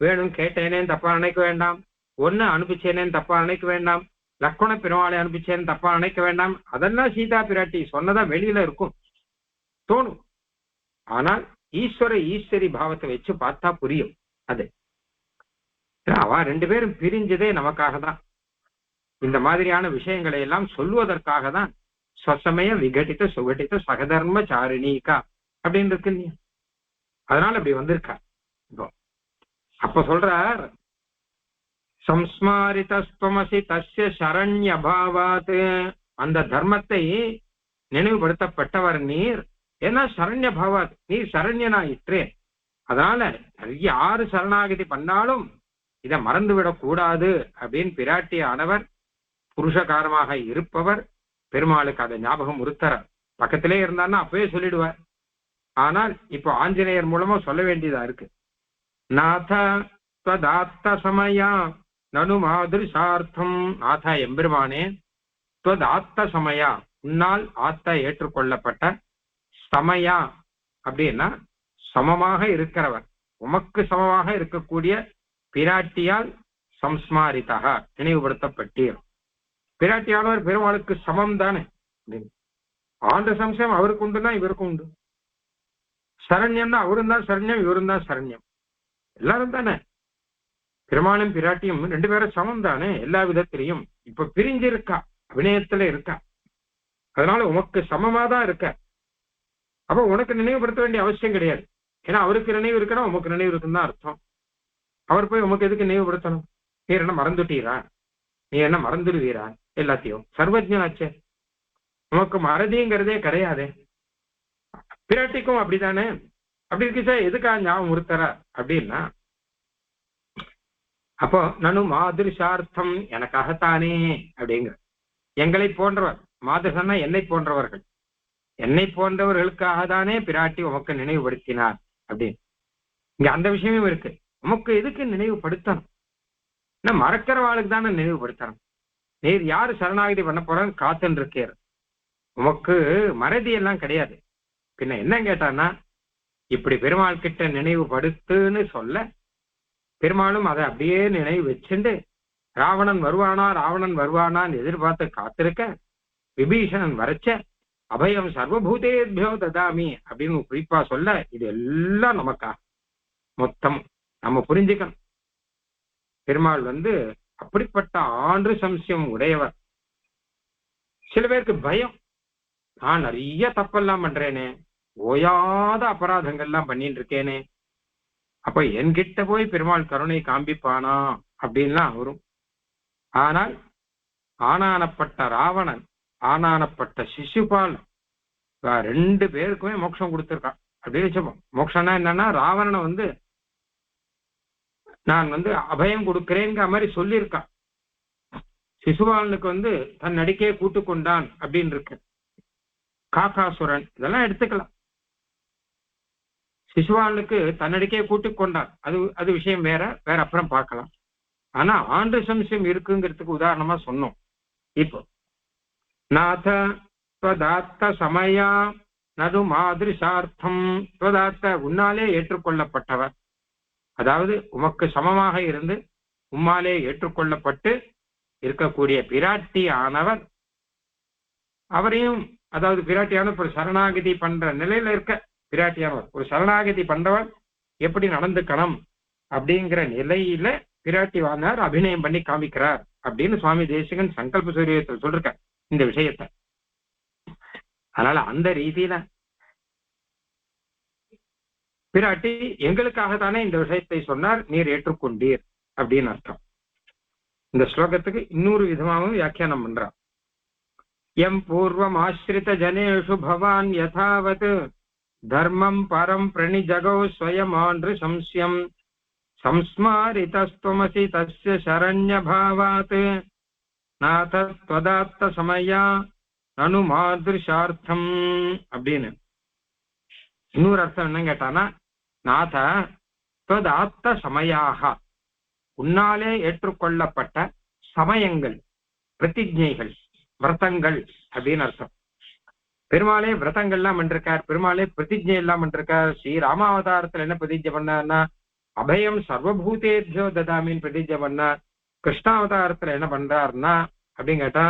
வேணும் கேட்டேனேன்னு தப்பா நினைக்க வேண்டாம், ஒன்னு அனுப்பிச்சேனேன்னு தப்பா நினைக்க வேண்டாம், லக்ஷ்மண பெருமாளை அனுப்பிச்சேன்னு தப்பா நினைக்க வேண்டாம். அதெல்லாம் சீதா பிராட்டி சொன்னதா வெளியில இருக்கும் தோணும். ஆனால் ஈஸ்வரி பாவத்தை வச்சு பார்த்தா புரியும். அது அவ 2 பேரும் பிரிஞ்சதே நமக்காக தான். இந்த மாதிரியான விஷயங்களை எல்லாம் சொல்லுவதற்காக தான் ஸ்வசமய விகட்டித்த சுகட்டித்த சகதர்ம சாரிணிகா அப்படின்னு இருக்கு இல்லையா? அதனால அப்படி வந்திருக்கா. இப்போ அப்ப சொல்றார் சம்ஸ்மாரிதஸ்வமசி தஸ்ய சரண்யபாவாத் அந்த தர்மத்தை நினைவுபடுத்தப்பட்டவர் நீர். ஏன்னா சரண்ய பாவாத் நீர் சரண்யனாயிற்றே. அதனால நிறைய யாரு சரணாகதி பண்ணாலும் இதை மறந்து விடக்கூடாது அப்படின்னு பிராட்டி ஆனவர் புருஷகாரமாக இருப்பவர் பெருமாளுக்கு அதை ஞாபகம் உறுத்தறார். பக்கத்திலே இருந்தான்னா அப்பவே சொல்லிடுவார். ஆனால் இப்போ ஆஞ்சநேயர் மூலமா சொல்ல வேண்டியதா இருக்கு. நாத த்வதாத்த சமயா நனு மாதிருஷார்த்தம். நாதா எம்பெருமானே, த்வதாத்த சமயா உன்னால் ஆத்த ஏற்றுக்கொள்ளப்பட்ட, சமயா அப்படின்னா சமமாக இருக்கிறவர், உமக்கு சமமாக இருக்கக்கூடிய பிராட்டியால் சம்ஸ்மாரிதா நினைவுபடுத்தப்பட்டீர். பிராட்டியானவர் பெருமாளுக்கு சமம் தானே. ஆண்ட சம்சயம் அவருக்கு உண்டுன்னா இவருக்கும் உண்டு. சரண்யம்னா அவரும் தான் சரண்யம், இவரும் தான் சரண்யம், எல்லாரும் தானே. பெருமாளும் பிராட்டியும் ரெண்டு பேரும் சமம் தானே எல்லா விதத்திலையும். இப்ப பிரிஞ்சு இருக்கா, அபிநயத்துல இருக்கா. அதனால உமக்கு சமமாதான் இருக்க. அப்ப உனக்கு நினைவுபடுத்த வேண்டிய அவசியம் கிடையாது. ஏன்னா அவருக்கு நினைவு இருக்குன்னா உமக்கு நினைவு இருக்குன்னு தான் அர்த்தம். அவர் போய் உமக்கு எதுக்கு நினைவுபடுத்தணும்? நீர் என்ன மறந்துட்டீரா? நீ என்ன மறந்துடுவீரா? எல்லாத்தையும் சர்வஜனாச்சே, உமக்கு மறதிங்கிறதே கிடையாது. பிராட்டிக்கும் அப்படித்தானே. அப்படி இருக்கு சார், எதுக்கா ஞாபகம் உறுத்தரா அப்படின்னா, அப்போ நனு மாதிருஷார்த்தம் எனக்காகத்தானே அப்படிங்கிற. எங்களை போன்றவர், மாதிருஷன்னா என்னை போன்றவர்கள், என்னை போன்றவர்களுக்காக தானே பிராட்டி உமக்கு நினைவுபடுத்தினார் அப்படின்னு. இங்க அந்த விஷயமும் இருக்கு. உமக்கு எதுக்கு நினைவுபடுத்தணும்? மறக்கிறவாளுக்கு தானே நினைவுபடுத்தணும். நீர் யாரு சரணாகதி பண்ண போறான்னு காத்துன்னு இருக்கேர். உமக்கு மறதி எல்லாம் கிடையாது. பின்ன என்ன கேட்டான்னா, இப்படி பெருமாள் கிட்ட நினைவுபடுத்துன்னு சொல்ல பெருமாளும் அதை அப்படியே நினைவு வச்சுண்டு ராவணன் வருவானா ராவணன் வருவானான்னு எதிர்பார்த்து காத்திருக்க, விபீஷணன் வரைச்ச அபயம் சர்வபூதேபியோ ததாமி அப்படின்னு குறிப்பா சொல்ல, இது எல்லாம் நமக்கா மொத்தம் நம்ம புரிஞ்சுக்கணும். பெருமாள் அப்படிப்பட்ட ஆண்டு சம்சயம் உடையவர். சில பேருக்கு பயம், நான் நிறைய தப்பெல்லாம் பண்றேனே, ஓயாத அபராதங்கள்லாம் பண்ணிட்டு இருக்கேனே, அப்ப என்கிட்ட போய் பெருமாள் கருணை காண்பிப்பானா அப்படின்லாம் வரும். ஆனால் ஆனானப்பட்ட ராவணன், ஆனானப்பட்ட சிசுபால், ரெண்டு பேருக்குமே மோட்சம் கொடுத்திருக்கான். அப்படின்னு வச்சுப்போம். மோட்சம்னா என்னன்னா, ராவணனை நான் அபயம் கொடுக்கிறேங்கிற மாதிரி சொல்லியிருக்கான். சிசுபாலனுக்கு தன் நடிக்கையை கூட்டு கொண்டான் அப்படின்னு இருக்கு. காகாசுரன் இதெல்லாம் எடுத்துக்கலாம். சிசுபாலனுக்கு தன்னடிக்கையை கூட்டு கொண்டான், அது விஷயம் வேற அப்புறம் பார்க்கலாம். ஆனா ஆண்டு சம்சயம் இருக்குங்கிறதுக்கு உதாரணமா சொன்னோம். இப்போ நாத ஸ்வதாத்த சமயா நது மாதிருஷார்த்தம். ஸ்வதாத்த உன்னாலே ஏற்றுக்கொள்ளப்பட்டவர், அதாவது உமக்கு சமமாக இருந்து உம்மாலே ஏற்றுக்கொள்ளப்பட்டு இருக்கக்கூடிய பிராட்டி ஆனவர், அவரையும், அதாவது பிராட்டியானவர் ஒரு சரணாகதி பண்ற நிலையில இருக்க பிராட்டியானவர், ஒரு சரணாகதி பண்றவர் எப்படி நடந்துக்கணும் அப்படிங்கிற நிலையில பிராட்டி வானார் அபிநயம் பண்ணி காமிக்கிறார் அப்படின்னு சுவாமி தேசிகன் சங்கல்ப சூரியத்தில் சொல்லிருக்க இந்த விஷயத்தை. அதனால அந்த ரீதியில பிராட்டி எங்களுக்காக தானே இந்த விஷயத்தை சொன்னார், நீர் ஏற்றுக்கொண்டீர் அப்படின்னு அர்த்தம். இந்த ஸ்லோகத்துக்கு இன்னொரு விதமாகவும் வியாக்கியானம் பண்றார். எம் பூர்வம் ஆசிரித ஜனேஷு பவான் யதாவத் தர்மம் பரம் பிரணிஜகோ ஸ்வயமான்று சம்ஸ்யம் சம்ஸ்மாரிதஸ்துவமசி தஸ்ய சரண்யபாவாத் நாதத்வதாத்த சமயா நனு மாதிருஷார்த்தம் அப்படின்னு. இன்னொரு அர்த்தம் என்ன கேட்டானா, நாத त्वदात्त சமயாக, உன்னாலே ஏற்றுக்கொள்ளப்பட்ட சமயங்கள், பிரதிஜைகள், விரதங்கள் அப்படின்னு அர்த்தம். பெருமாளே விரதங்கள்லாம் பண்ணிருக்கார், பெருமாளே பிரதிஜை எல்லாம் பண்ணிருக்கார். ஸ்ரீ ராமாவதாரத்துல என்ன பிரதிஜை பண்ணார்னா, அபயம் சர்வபூதேபியோ ததாமின்னு பிரதிஜை பண்ணார். கிருஷ்ணாவதாரத்துல என்ன பண்றாருன்னா அப்படின்னு கேட்டா,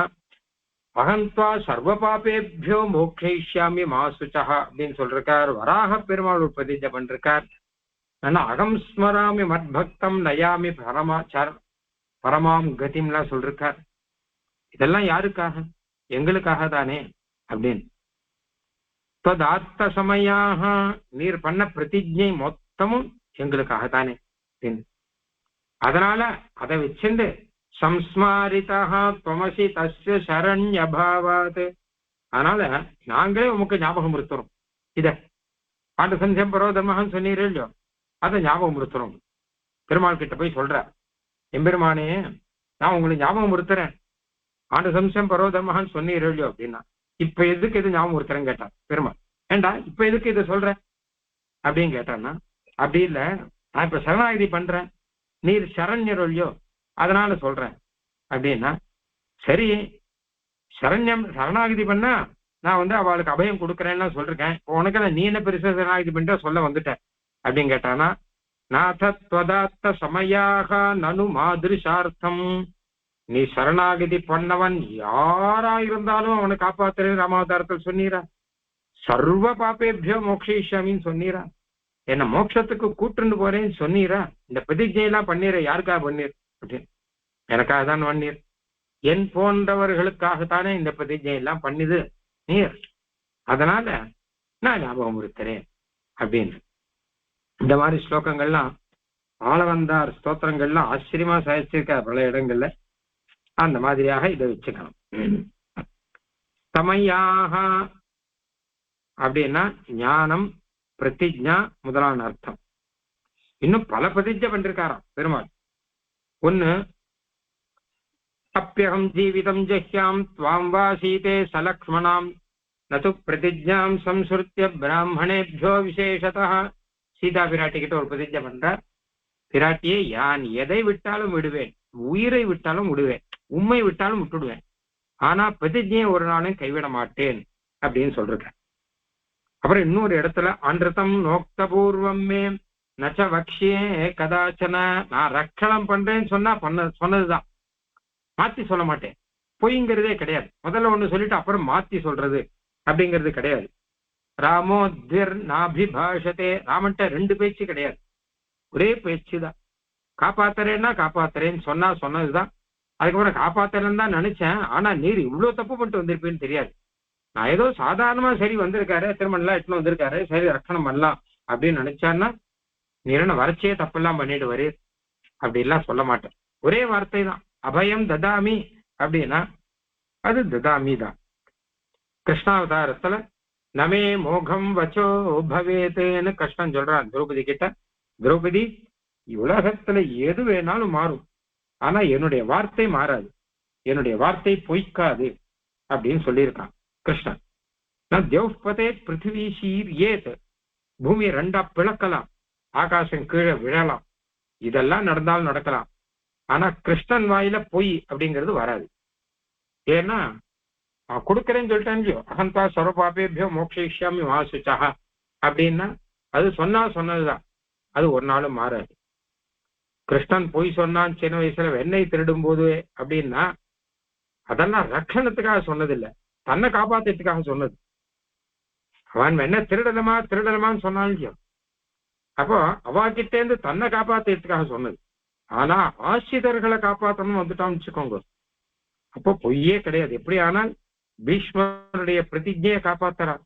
அகந்த்வா சர்வ பாபேபியோ மோக்ஷயிஷ்யாமி மாசுச்சா அப்படின்னு சொல்றார். வராக பெருமாள் ஒரு பிரதிஜை பண்ணிருக்கார். ஆனா அகம் ஸ்மராமி மத்பக்தம் நயாமி பரமாம் கதிம்லாம் சொல்றார். இதெல்லாம் யாருக்காக? எங்களுக்காக தானே அப்படின்னு. ததார்த்த சமயாக, நீர் பண்ண பிரதிஜை மொத்தமும் எங்களுக்காக தானே அப்படின்னு. அதனால அதை வச்சுண்டு சம்ஸ்மாரிதா துவமசி தஸ்ய சரண்யபாவாத், அதனால நாங்களே உமக்கு ஞாபகம் இருத்துறோம். இத ஆண்டு சந்தியம் பரோ தர்மஹன்னு சொன்னீரே இல்லையோ, அதை ஞாபகம் உறுத்தணும். பெருமாள் கிட்ட போய் சொல்ற, எம்பெருமானே நான் உங்களுக்கு ஞாபகம் உறுத்துறேன், ஆண்டு சம்சயம் பரோதர்மகான்னு சொன்னீரோ இல்லையோ அப்படின்னா, இப்ப எதுக்கு எது ஞாபகம் உறுத்துறேன்னு கேட்டான் பெருமாள். ஏண்டா இப்ப எதுக்கு இதை சொல்ற அப்படின்னு கேட்டான்னா, அப்படி இல்ல நான் இப்ப சரணாகதி பண்றேன், நீர் சரண்யரோ இல்லையோ அதனால சொல்றேன் அப்படின்னா, சரி சரணாகதி பண்ணா நான் அவளுக்கு அபயம் கொடுக்குறேன்னா சொல்றேன், உனக்கு நீ என்ன பெருசா சரணாகதி பண்ற சொல்ல வந்துட்டேன் அப்படின்னு கேட்டானா, நாதத்வதாத்த சமயாக நனு மாதிருஷார்த்தம், நீ சரணாகதி பண்ணவன் யாரா இருந்தாலும் அவனை காப்பாத்துறேன் ராமாவதாரத்தில் சொன்னீரா, சர்வ பாப்பேபியோ மோக்ஷயிஷ்யாமின்னு சொன்னீரா, என்ன மோட்சத்துக்கு கூட்டுன்னு போறேன்னு சொன்னீரா, இந்த பிரதிஜையெல்லாம் பண்ணீர யாருக்காக பண்ணீர் அப்படின்னு, எனக்காக தான் பண்ணீர், என் போன்றவர்களுக்காகத்தானே இந்த பிரதிஜை எல்லாம் பண்ணிது நீர், அதனால நான் ஞாபகம் இருக்கிறேன் அப்படின்னு. இந்த மாதிரி ஸ்லோகங்கள்லாம் ஆளவந்தார் ஸ்தோத்திரங்கள்லாம் ஆச்சரியமா சாதிச்சிருக்க பல இடங்கள்ல. அந்த மாதிரியாக இதை வச்சுக்கணும். தமையாக அப்படின்னா ஞானம் பிரதிஜா முதலான அர்த்தம். இன்னும் பல பிரதிஜை பண்ணிருக்காராம் பெருமாள். ஒண்ணு, அப்பியகம் ஜீவிதம் ஜஹ்யாம் துவாம் வா சீதே சலக்ஷ்மணாம் நது பிரதிஜாம் சம்ஸ்ருத்ய பிராமணேபியோ விசேஷதா. சீதா பிராட்டி கிட்ட ஒரு பிரதிஜை பண்றார், பிராட்டியை யான் எதை விட்டாலும் விடுவேன், உயிரை விட்டாலும் விடுவேன், உண்மை விட்டாலும் விட்டுடுவேன், ஆனா பிரதிஜையை ஒரு நாளும் கைவிட மாட்டேன் அப்படின்னு சொல்றேன். அப்புறம் இன்னொரு இடத்துல அன்றுதம் நோக்த பூர்வமே நச்ச வக்ஷியே கதாச்சன, நான் ரட்சணம் பண்றேன்னு சொன்னா சொன்னதுதான், மாத்தி சொல்ல மாட்டேன், பொய்ங்கிறதே கிடையாது. முதல்ல ஒண்ணு சொல்லிட்டு அப்புறம் மாத்தி சொல்றது அப்படிங்கிறது கிடையாது. ராமோத்விர் நாபிபாஷதே, ராமன்ட்ட ரெண்டு பேச்சு கிடையாது, ஒரே பேச்சுதான். காப்பாத்துறேன்னா காப்பாத்துறேன்னு சொன்னதுதான். அதுக்கப்புறம் காப்பாத்துறேன்னு தான் நினைச்சேன், ஆனா நீர் இவ்வளவு தப்பு பண்ணிட்டு வந்திருப்பேன்னு தெரியாது. நான் ஏதோ சாதாரணமா சரி வந்திருக்காரு, திருமணம்லாம் எட்டுன்னு வந்திருக்காரு, சரி ரட்சணம் பண்ணலாம் அப்படின்னு நினைச்சான்னா, நீர் என்ன வறட்சியே தப்பெல்லாம் பண்ணிட்டு வரீர் அப்படிலாம் சொல்ல மாட்டேன். ஒரே வார்த்தை தான், அபயம் ததாமி அப்படின்னா அது ததாமி தான். கிருஷ்ணாவதாரத்துல நமே மோகம் வச்சோ பவேதேன்னு கிருஷ்ணன் சொல்றான் திரௌபதி கிட்ட, திரௌபதி உலகத்துல எது வேணாலும் மாறும், ஆனா என்னுடைய வார்த்தை மாறாது, என்னுடைய வார்த்தை பொய்க்காது அப்படின்னு சொல்லியிருக்கான் கிருஷ்ணன். நான் தேவ்பதே பிருத்திவி சீர் ஏத், பூமியை ரெண்டா பிளக்கலாம், ஆகாசம் கீழே விழலாம், இதெல்லாம் நடந்தாலும் நடக்கலாம், ஆனா கிருஷ்ணன் வாயில பொய் அப்படிங்கிறது வராது. ஏன்னா கொடுக்கறேன்னு சொல்லிட்டேன் இல்லையோ, அகந்தா சர்வபாபேபியோ மோக்ஷயிஷ்யாமி மாசுச்சா அப்படின்னா அது சொன்னதுதான், அது ஒரு நாளும் மாறாது. கிருஷ்ணன் பொய் சொன்னான் சின்ன வயசுல வெண்ணெய் திருடும் போது அப்படின்னா அதெல்லாம் ரட்சணத்துக்காக சொன்னதில்லை, தன்னை காப்பாத்துறதுக்காக சொன்னது. அவன் வெண்ணெய் திருடலமான்னு சொன்னான் இல்லையோ, அப்போ அவாகிட்டே இருந்து தன்னை காப்பாத்துறதுக்காக சொன்னது. ஆனா ஆசிரியர்களை காப்பாற்றணும் வந்துட்டான்னு வச்சுக்கோங்க, அப்போ பொய்யே கிடையாது. எப்படி ஆனால் பீஷ்மருடைய பிரதிஜையை காப்பாத்துறான்,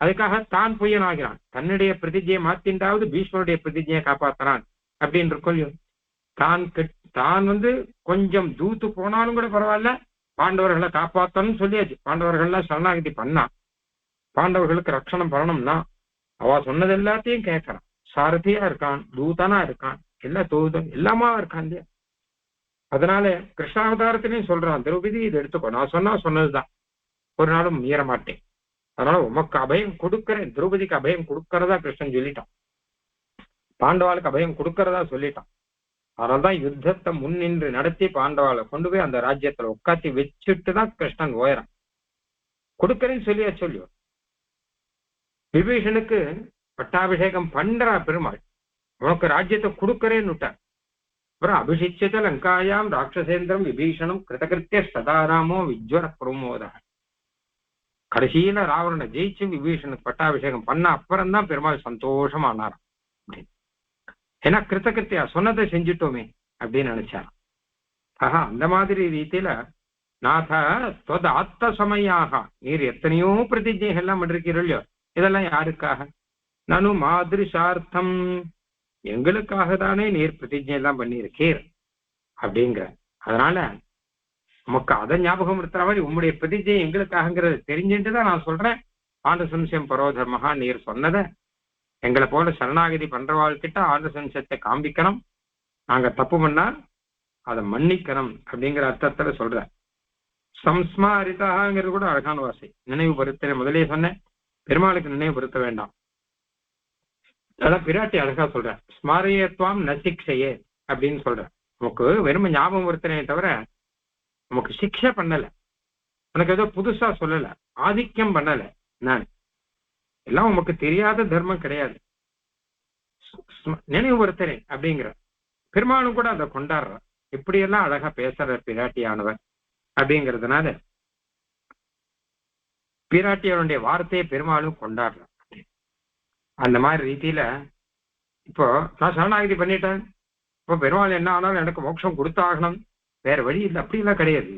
அதுக்காக தான் பொய்யன் ஆகிறான், தன்னுடைய பிரதிஜையை மாத்தின்றாவது பீஷ்மருடைய பிரதிஜையை காப்பாத்துறான் அப்படின்னு இருக்கும். தான் கொஞ்சம் தூத்து போனாலும் கூட பரவாயில்ல, பாண்டவர்களை காப்பாற்றணும்னு சொல்லியாச்சு. பாண்டவர்கள்லாம் சரணாகதி பண்ணா, பாண்டவர்களுக்கு ரட்சணம் பண்ணணும்னா அவ சொன்னது எல்லாத்தையும் கேட்கறான். சாரதியா இருக்கான், தூதனா இருக்கான், எல்லாமா இருக்கான் இல்லையா. அதனால கிருஷ்ணாவதாரத்திலையும் சொல்றான், திரௌபதி இதை எடுத்துக்கோ, நான் சொன்னதுதான், ஒரு நாளும் மீற மாட்டேன், அதனால உமக்கு அபயம் கொடுக்கறேன். திரௌபதிக்கு அபயம் கொடுக்கறதா கிருஷ்ணன் சொல்லிட்டான், பாண்டவாளுக்கு அபயம் கொடுக்கறதா சொல்லிட்டான். அதனால்தான் யுத்தத்தை முன்னின்று நடத்தி பாண்டவாளை கொண்டு போய் அந்த ராஜ்யத்துல உட்காத்தி வச்சுட்டுதான் கிருஷ்ணன் ஓயறான். கொடுக்கறேன்னு சொல்லியோ. விபீஷனுக்கு பட்டாபிஷேகம் பண்றா பெருமாள், உனக்கு ராஜ்யத்தை கொடுக்கறேன்னு விட்டார். அப்புறம் அபிஷிச்சத லங்காயாம் ராட்சசேந்திரம் விபீஷணம் கிருதகிருத்திய சதாராமோ விஜ்வர பிரமோத. கடைசியில ராவணனை ஜெயிச்சு விபீஷனுக்கு பட்டாபிஷேகம் பண்ண அப்புறம் தான் பெருமாள் சந்தோஷமானாராம். ஏன்னா கிருத்தகிருத்தியா சொன்னதை செஞ்சுட்டோமே அப்படின்னு நினைச்சாராம். ஆஹா, அந்த மாதிரி ரீதியில நாத தொத ஆத்த சமயாக, நீர் எத்தனையோ பிரதிஜைகள்லாம் பண்ணிருக்கீரோ இல்லையோ, இதெல்லாம் யாருக்காக? நனு மாதிருஷார்த்தம், எங்களுக்காக தானே நீர் பிரதிஜை எல்லாம் பண்ணியிருக்கீர் அப்படிங்கிற. அதனால உமக்கு அதை ஞாபகம் இருக்கிற மாதிரி உம்முடைய பிரதிஜை எங்களுக்காகங்கிறது தெரிஞ்சுட்டு தான் நான் சொல்றேன். ஆண்டு சம்சயம் பரோதர்மகா நீர் சொன்னதை எங்களை போல சரணாகதி பண்றவாள்கிட்ட ஆண்டு சம்சத்தை காண்பிக்கணும். நாங்க தப்பு பண்ணா அதை மன்னிக்கணும் அப்படிங்கிற அர்த்தத்துல சொல்ற. சம்ஸ்மாரிதாங்கிறது கூட அழகான வார்த்தை. நினைவு படுத்த முதலே சொன்னேன், பெருமாளுக்கு நினைவு படுத்த வேண்டாம். அதான் பிராட்டி அழகா சொல்ற. ஸ்மாரியத்வாம் நசிக்ஷையே அப்படின்னு சொல்ற. நமக்கு வெறும் ஞாபகம் வருத்தனே தவிர நமக்கு சிக்ஷை பண்ணல, உனக்கு ஏதோ புதுசா சொல்லல, ஆதிக்கம் பண்ணல. நான் எல்லாம் உமக்கு தெரியாத தர்மம் கிடையாது, நினைவு வருத்தனே அப்படிங்கிற. பெருமாளும் கூட அதை கொண்டாடுற. இப்படியெல்லாம் அழகா பேசுற பிராட்டியானவர் அப்படிங்கிறதுனால பிராட்டியவனுடைய வார்த்தையை பெருமாளும் கொண்டாடுற. அந்த மாதிரி ரீதியில இப்போ நான் சரணாகதி பண்ணிட்டேன், இப்போ பெருமாள் என்ன ஆனாலும் எனக்கு மோட்சம் கொடுத்தாகணும், வேற வழி இல்லை, அப்படி எல்லாம் கிடையாது.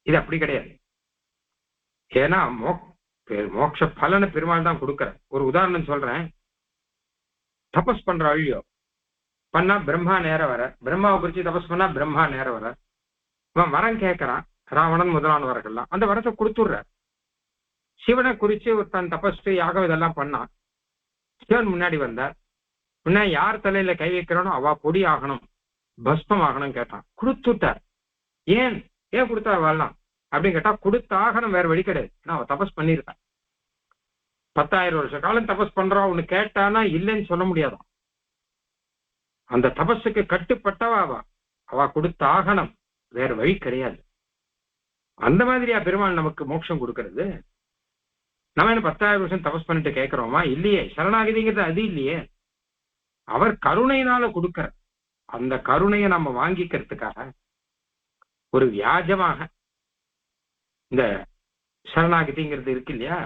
இது அப்படி கிடையாது. ஏன்னா மோட்ச பலனை பெருமாள் தான் கொடுக்குற. ஒரு உதாரணம் சொல்றேன். தபஸ் பண்ற அழியோ பண்ணா பிரம்மா நேரம் வர, பிரம்மாவை குறிச்சு தபஸ் பண்ணா பிரம்மா நேரம் வர. அவன் வரம் கேட்கறான், ராவணன் முதலானவர்கள்லாம் அந்த வரத்தை கொடுத்துடுற. சிவனை குறிச்சு தன் தபஸ் யாகம் இதெல்லாம் பண்ணான். சிவன் முன்னாடி வந்தார். முன்னாடி யார் தலையில கை வைக்கிறோனோ அவ பொடி ஆகணும், பஸ்பம் ஆகணும் கேட்டான், கொடுத்துட்டார். ஏன் கொடுத்தா வரலாம் அப்படின்னு கேட்டா கொடுத்தாகணும், வேற வழி கிடையாது. அவ தபஸ் பண்ணிருக்கான். 10,000 வருஷ காலம் தபஸ் பண்றா, ஒண்ணு கேட்டானா இல்லைன்னு சொல்ல முடியாதான். அந்த தபஸுக்கு கட்டுப்பட்டவா அவ கொடுத்தாகணும், வேற வழி கிடையாது. அந்த மாதிரியா பெருமாள் நமக்கு மோட்சம் கொடுக்கறது? நம்ம என்ன 10,000 வருஷம் தபஸ் பண்ணிட்டு கேட்கிறோமா? இல்லையே. சரணாகதிங்கிறது அது இல்லையே. அவர் கருணையினால கொடுக்கிற அந்த கருணையை நம்ம வாங்கிக்கிறதுக்காக ஒரு வியாஜமாக இந்த சரணாகதிங்கிறது இருக்கு இல்லையா?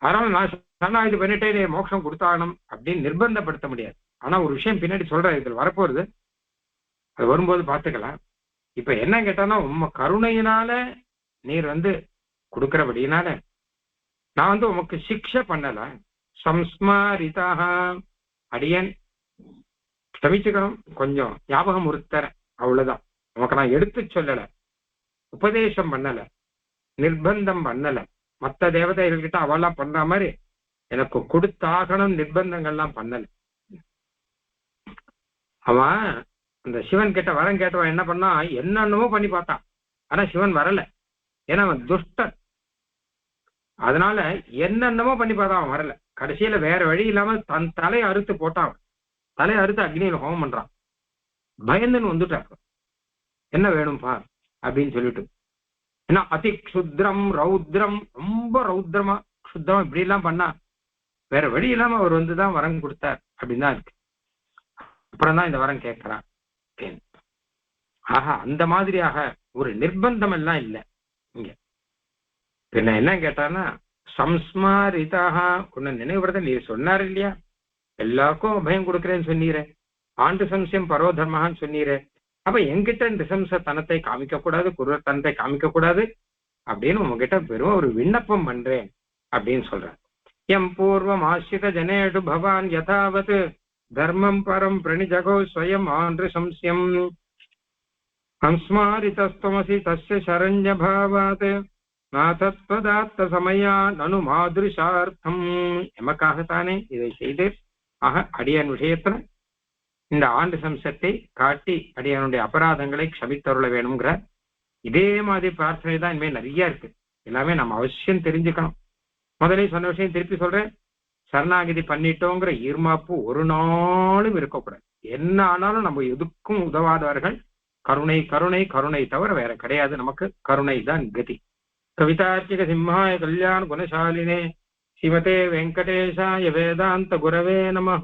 அதனால நான் சரணாகதி பண்ணிட்டே மோட்சம் கொடுத்தாகணும் அப்படின்னு நிர்பந்தப்படுத்த முடியாது. ஆனா ஒரு விஷயம் பின்னாடி சொல்றேன், இதில் வரப்போறது, அது வரும்போது பார்த்துக்கலாம். இப்ப என்ன கேட்டானா, உம்ம கருணையினால நீர் கொடுக்கிறபடினால நான் உமக்கு சிக்ஷை பண்ணல. சம்ஸ்மாரிதாக அடியன் க்ஷமிச்சுக்கணும், கொஞ்சம் ஞாபகம் உறுத்தரேன், அவ்வளவுதான். உமக்கு நான் எடுத்து சொல்லல, உபதேசம் பண்ணல, நிர்பந்தம் பண்ணல. மற்ற தேவதைகள்கிட்ட அவெல்லாம் பண்ற மாதிரி எனக்கு கொடுத்தாகணும் நிர்பந்தங்கள்லாம் பண்ணல. அவன் அந்த சிவன் கிட்ட வரம் கேட்டவன் என்ன பண்ணா, என்னென்னமோ பண்ணி பார்த்தான். ஆனா சிவன் வரல, ஏன்னா அவன் துஷ்டன். அதனால என்னென்னமோ பண்ணி பார்த்தா அவன் வரல. கடைசியில வேற வழி இல்லாம தன் தலையை அறுத்து போட்டான். தலையை அறுத்து அக்னியில ஹோமம் பண்றான். பயந்துன்னு வந்துட்டார். என்ன வேணும்பா அப்படின்னு சொல்லிட்டு, ஏன்னா அதி க்ஷுத்ரம் ரௌத்ரம், ரொம்ப ரௌத்ரமா க்ஷுத்ரம் இப்படி எல்லாம் பண்ணா வேற வழி இல்லாம அவர் தான் வரம் கொடுத்தார் அப்படின்னு தான் இருக்கு. அப்புறம் தான் இந்த வரம் கேட்கிறான். ஆஹா, அந்த மாதிரியாக ஒரு நிர்பந்தம் எல்லாம் இல்லை இங்க. பின்ன என்ன கேட்டான்னா, சம்ஸ்மாரிதாக உன்னை நினைவுறத நீ சொன்னார் இல்லையா, எல்லாருக்கும் அபயம் கொடுக்குறேன்னு சொன்னீரே, ஆண்டு சம்சயம் பரோதர்மகான்னு சொன்னீரே, அப்ப என்கிட்ட நிசம்ச தனத்தை காமிக்க கூடாது, குரு தனத்தை காமிக்க கூடாது அப்படின்னு உங்ககிட்ட பெரும் ஒரு விண்ணப்பம் பண்றேன் அப்படின்னு சொல்றேன். எம் பூர்வம் ஆசிரித ஜனேடு பவான் யதாவத் தர்மம் பரம் பிரணிஜகோ ஸ்வயம் ஆண்டு சம்சயம் சம்ஸ்மாரிதஸ்தமசி தஸ்ய சரண்யபாவாத் நாதத்வதாத்த சமயா நனு மாதிருஷார்த்தம். எமக்காகத்தானே இதை செய்து அடியான் விஷயத்துல இந்த ஆண்டு சம்சத்தை காட்டி அடியானுடைய அபராதங்களை க்ஷமித்தருள வேணுங்கிற இதே மாதிரி பிரார்த்தனை தான் இனிமேல் நிறைய இருக்கு. எல்லாமே நம்ம அவசியம் தெரிஞ்சுக்கணும். முதலே சொன்ன விஷயம் திருப்பி சொல்றேன், சரணாகதி பண்ணிட்டோங்கிற ஈர்மாப்பு ஒரு நாளும் இருக்கக்கூடாது. என்ன ஆனாலும் நம்ம எதுக்கும் உதவாதவர்கள். கருணை கருணை கருணை தவிர வேற கிடையாது. நமக்கு கருணை தான் கதி. கவிதார்க்கிக சிம்ஹாய கல்யாண குணசாலினே ஸ்ரீமதே வெங்கடேஷாய வேதாந்த குரவே நமஹ.